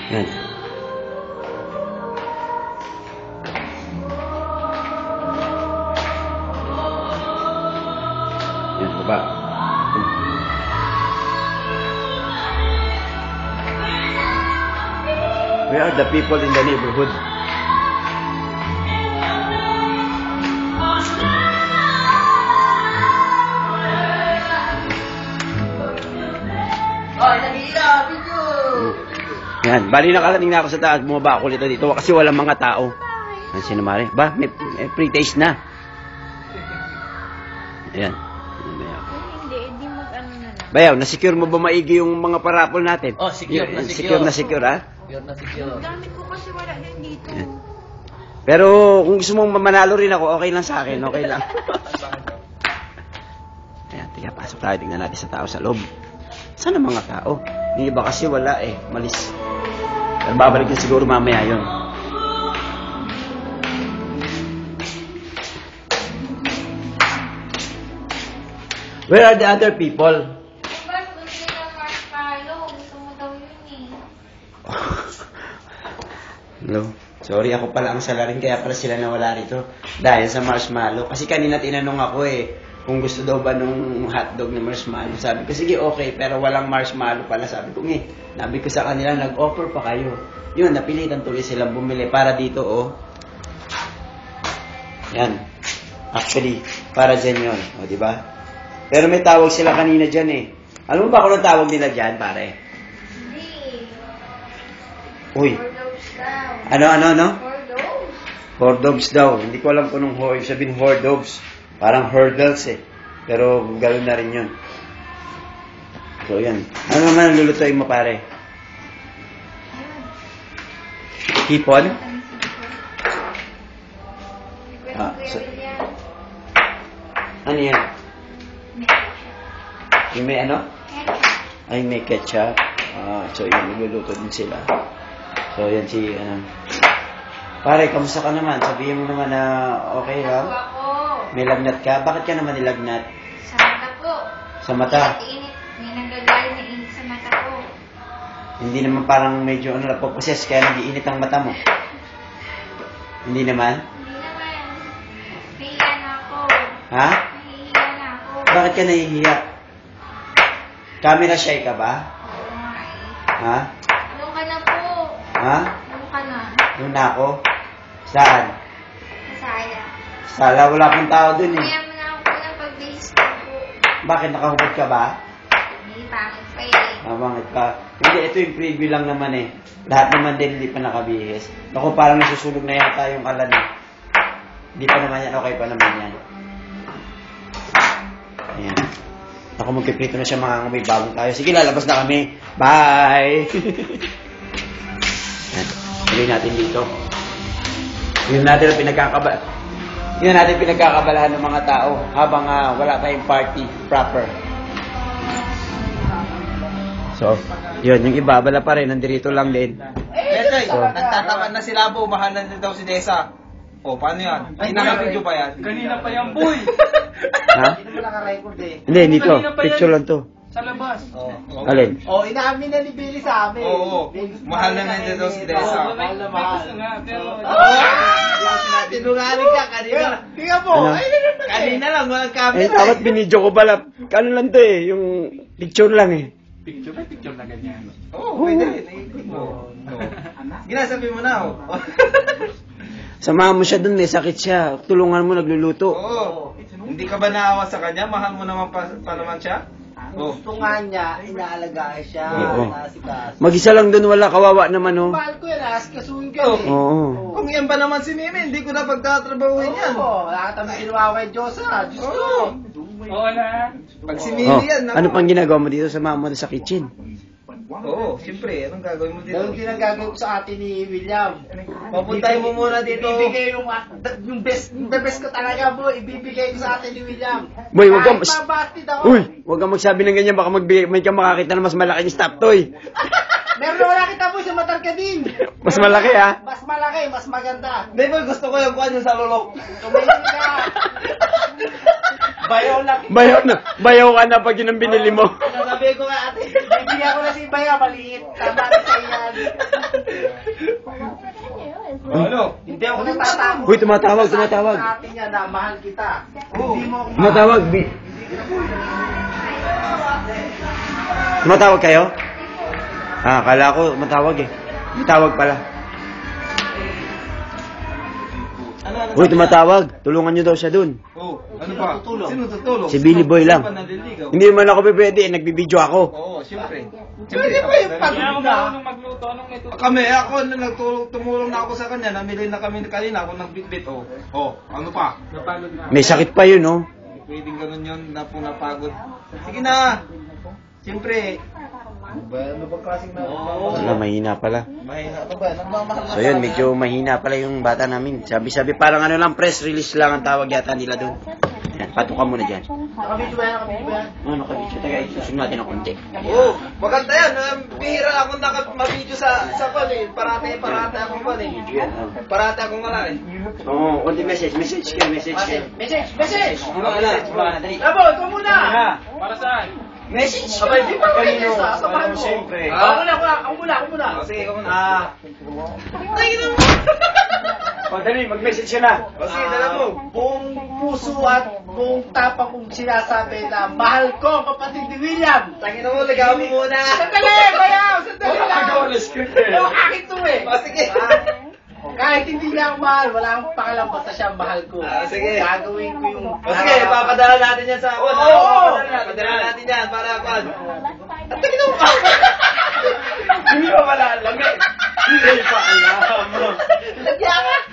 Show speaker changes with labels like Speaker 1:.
Speaker 1: Yan. Yan, baba. Where are the people in the neighborhood? Yan, bali nakarating na ako sa taas, bumaba ako ulit dito kasi walang mga tao. Yan, sinumari. Ba, may pre-taste na. Ayan.
Speaker 2: Hindi mag-ano na lang.
Speaker 1: Bayaw, na-secure mo ba maigi yung mga parapol natin?
Speaker 3: Oh, secure na
Speaker 1: Secure na secure, ha?
Speaker 3: Secure na secure.
Speaker 2: Ang gamit ko kasi wala din dito.
Speaker 1: Pero kung gusto mong manalo rin ako, okay lang sa akin, okay lang. Ayan, tiga, pasok tayo, tingnan natin sa tao sa loob. Saan ang mga tao? Yung iba kasi wala eh, malis. Pero babalik na siguro mamaya yun. Where are the other people?
Speaker 2: Diba, gusto nila marshmallow. Gusto mo daw yun eh.
Speaker 1: Hello? Sorry, ako pala ang salarin, kaya pala sila nawala rito. Dahil sa marshmallow. Kasi kanina tinanong ako eh, kung gusto daw ba nung hotdog na marshmallow. Sabi ko, sige, okay, pero walang marshmallow pala. Sabi ko, sabi ko sa kanila, nag-offer pa kayo. Yun, napilitan tuloy silang bumili para dito, oh. Yan. Actually, para dyan yun. O, diba? Pero may tawag sila kanina dyan eh. Alam mo ba kung ang tawag nila dyan, pare?
Speaker 2: Hindi.
Speaker 1: Uy.
Speaker 2: Hordogs daw.
Speaker 1: Ano?
Speaker 2: Hordogs?
Speaker 1: Hordogs daw. Hindi ko alam kung anong sabihin hordogs. Parang hurdles eh. Pero gano'n na rin yun. So, yan. Ano naman ang lulutuin mo, pare? Hipon? Ano yan? Yung may ano? Ay, may ketchup. So, yan. Nagluluto din sila. So, yan si, pare, kamusta ka naman? Sabihin mo naman na okay lang.
Speaker 2: Ako.
Speaker 1: May lagnat ka? Bakit ka naman nilagnat?
Speaker 2: Sa mata po.
Speaker 1: Sa mata?
Speaker 2: Init. May nanggagaling na init sa mata ko.
Speaker 1: Hindi naman parang medyo napoposes kaya nag-iinit ang mata mo. Hindi naman?
Speaker 2: Hindi naman. Nahihiya na ako.
Speaker 1: Ha?
Speaker 2: Nahihiya na ako.
Speaker 1: Bakit ka nahihiya? Camera shy ka ba?
Speaker 2: Oo nga eh.
Speaker 1: Ha?
Speaker 2: Doon ka na po.
Speaker 1: Ha?
Speaker 2: Doon ka na.
Speaker 1: Doon na ako? Saan?
Speaker 2: Masaya.
Speaker 1: Sala, wala pang tao dun eh.
Speaker 2: Kaya mo na ako ng pagbihis ko po.
Speaker 1: Bakit nakahubad ka ba?
Speaker 2: Hindi, pangit pa eh.
Speaker 1: Bakit ka? Hindi, ito yung preview lang naman eh. Lahat naman din hindi pa nakabihis. Naku, parang nasusulog na yata yung kalan eh. Hindi pa naman yan, okay pa naman yan. Ayan. Ako magkiprito na siya mga may bagong tayo. Sige, lalabas na kami. Bye! Ayan. Tuloy natin dito. Yun natin ang pinagkakabalahan ng mga tao habang wala tayong party proper. So, yun, yung iba, bala pa rin, nandirito lang din.
Speaker 3: Betoy, nagtataman na sila po, mahal na daw si Desa. O, paano yan? Ay, naka-video pa yan.
Speaker 4: Kanina pa yan, boy!
Speaker 1: Ha?
Speaker 3: Hindi mo naka-record eh.
Speaker 1: Hindi, dito. Picture lang to.
Speaker 4: Sa labas.
Speaker 1: Alin?
Speaker 3: Inaamin na ni Billy sa amin. Oo, mahal na nga daw si Desa.
Speaker 4: Mahal na mahal. Nga, pero...
Speaker 3: Tinungaling ka kanina. Tingnan mo,
Speaker 1: Ano?
Speaker 3: kanina lang, walang camera.
Speaker 1: Eh, dapat binidyo ko pala. Ano lang to eh, yung picture lang eh.
Speaker 4: Picture na picture na ganyan.
Speaker 3: Oo, pwede rin. Naikot mo. Ginasabi mo na, oh.
Speaker 1: Samahan mo siya dun, may sakit siya. Tulungan mo, nagluluto.
Speaker 3: Oo. Hindi ka ba naawa sa kanya? Mahal mo naman pa naman siya?
Speaker 5: Gusto nga niya, inaalagaan siya.
Speaker 1: Oo.
Speaker 5: Nasikas.
Speaker 1: Mag-isa lang dun, wala, kawawa naman oh.
Speaker 5: Mahal ko yan, asikasuhin ka eh.
Speaker 1: Oo.
Speaker 3: Kung yan ba naman si Mimi, hindi ko na pagtatrabahuin yan.
Speaker 5: Oo, lahat ang ginawa ko kay Diyos ha. Diyos ko.
Speaker 4: Oo na.
Speaker 3: Pag si
Speaker 1: Oh,
Speaker 3: Mimi yan,
Speaker 1: ano pang ginagawa mo dito sa mama mo sa kitchen?
Speaker 3: Oo, siyempre, anong gagawin mo dito?
Speaker 5: Ganun din ang gagawin ko sa atin ni William.
Speaker 3: Papuntahin mo muna dito.
Speaker 5: Ibibigay yung best ko talaga mo, ibibigay ko sa atin ni William.
Speaker 1: Boy, wag kang...
Speaker 5: Kahit mabati daw.
Speaker 1: Uy, wag kang magsabi ng ganyan, baka may ka makakita na mas malaking stop toy.
Speaker 5: Meron na wala kita mo sa Matarkading.
Speaker 1: Mas malaki ha?
Speaker 5: Mas malaki, mas maganda.
Speaker 3: Hindi mo, gusto ko yung kuhan yung sa lulok.
Speaker 5: Tumingin ka. Bayaw lang.
Speaker 1: Bayaw ka na pag yun ang binili mo.
Speaker 5: Sabi ko nga ate, bibigyan ko na si Baya, maliit. Tama na sa iyan.
Speaker 3: Ano? Hindi ako natatakot.
Speaker 1: Uy, tumatawag, tumatawag.
Speaker 5: Sa atin yan na mahal kita.
Speaker 3: Oo.
Speaker 5: Hindi mo ako
Speaker 1: Tumatawag. Tumatawag kayo? Ah, akala ko tumatawag eh. Tumatawag pala. Uy, tumatawag. Tulungan nyo daw siya dun.
Speaker 3: Oh, ano pa? Sino tutulong?
Speaker 1: Si Billy Boy lang.
Speaker 3: Sino pa naliligaw?
Speaker 1: Hindi man ako pwede, nagbibideo ako.
Speaker 3: Oo, siyempre.
Speaker 5: Pwede ba yung
Speaker 4: Kaya
Speaker 5: pagod
Speaker 4: ako
Speaker 5: na?
Speaker 4: marunong magluto. Anong may tuto?
Speaker 3: Ako tumulong na ako sa kanya, namili na kami kanina, ako nagbitbit, oh. Oh, ano pa?
Speaker 4: Napagod na.
Speaker 1: May sakit pa yun, oh.
Speaker 3: Pwedeng ganun yun, napagod. Sige na! Siyempre.
Speaker 5: Ano bang klaseng na?
Speaker 1: Wala, mahina pala.
Speaker 3: Mahina.
Speaker 5: Ano ba? Nagmamahal na
Speaker 1: So yun, medyo mahina pala yung bata namin. Sabi-sabi, parang ano lang, press release lang ang tawag yata nila doon. Yan, patukan muna dyan.
Speaker 5: Nakabidyo ba yan? Nakabidyo ba yan?
Speaker 1: Ano, nakabidyo tayo. Susunod natin ng konti.
Speaker 3: Oo, maganda yan. Bihira ako mabidyo sa pan eh. Parate akong pan eh. Parate akong wala eh.
Speaker 1: Oo, konti message kayo.
Speaker 5: Message!
Speaker 1: Ano, dali.
Speaker 5: Labo, ikaw muna!
Speaker 4: Para saan?
Speaker 1: Message?
Speaker 5: Abay, di pa
Speaker 1: Kanino?
Speaker 5: message, sasabahan mo.
Speaker 1: Siyempre.
Speaker 5: Ako muna.
Speaker 3: Oh, sige, ikaw muna.
Speaker 1: Dali, mag-message ka na.
Speaker 3: O sige, dala mo.
Speaker 5: Buong puso at buong tapang kong sinasabi na mahal ko ang kapatid ni William.
Speaker 3: Tangin mo, ligaw mo muna.
Speaker 5: Sandali, bayaw! Sandali lang!
Speaker 1: script eh.
Speaker 5: Oh, akin to eh.
Speaker 3: O sige.
Speaker 5: Kahit hindi niya ako mahal, wala akong pakialam basta siya mahal ko.
Speaker 3: Sige.
Speaker 5: Gagawin ko yung...
Speaker 3: O sige, papadala natin yan sa...
Speaker 5: Oo.
Speaker 3: Papadala natin yan para kwan.
Speaker 1: Hindi pa pala alam eh. Hindi pa alam.
Speaker 5: Lagyan ka!